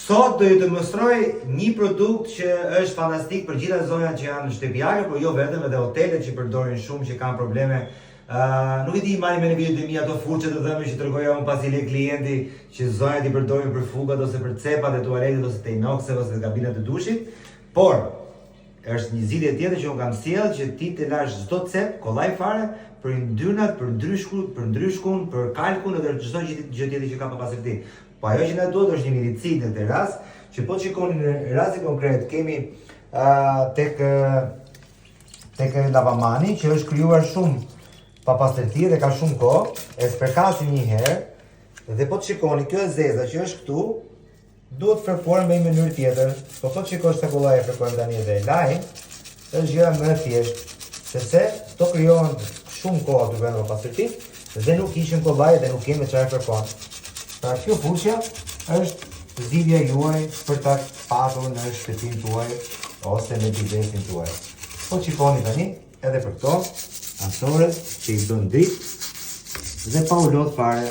Sot do ju të mostroj një produkt që është fantastik për gjitha zonjat që janë shtëpiake, por jo vetëm, edhe hotelet që përdorin shumë, që kanë probleme. Nuk e di, marrin me në videot e mi ato furçet të dhëme që tregoja unë pasi le klienti që zonjat i përdorin për fugat ose për cepat e tualetit ose të inoxeve ose të kabinat të dushit, por është një zgjidhje tjetër që unë kam sjellë që ti të lash çdo cep kollaj fare për yndyrnat, për ndryshkun, për kalkun edhe çdo gjë tjetër që ka pa pasërti. Po ajo që na duhet është një medicinë në këtë rast, që po shikoni në rastin konkret kemi tek lavamani që është krijuar shumë pa pastërti dhe ka shumë kohë, e spërkasim një herë dhe po shikoni kjo e zeza që është këtu duhet fërkuar me një mënyrë tjetër. Po shikosh se kollaj e fërkojmë tani dhe e lajm, është gjëra më e thjeshtë, sepse to krijohen shumë kohë aty brenda pa pastërti dhe nuk ishin kollaj dhe nuk kemi çfarë fërkon. Pra kjo fushja është zgjidhja juaj për ta patur në shtëpinë tuaj ose në biznesin tuaj. Po shikoni tani edhe për këto ansoret që i bën dritë dhe pa u lot fare.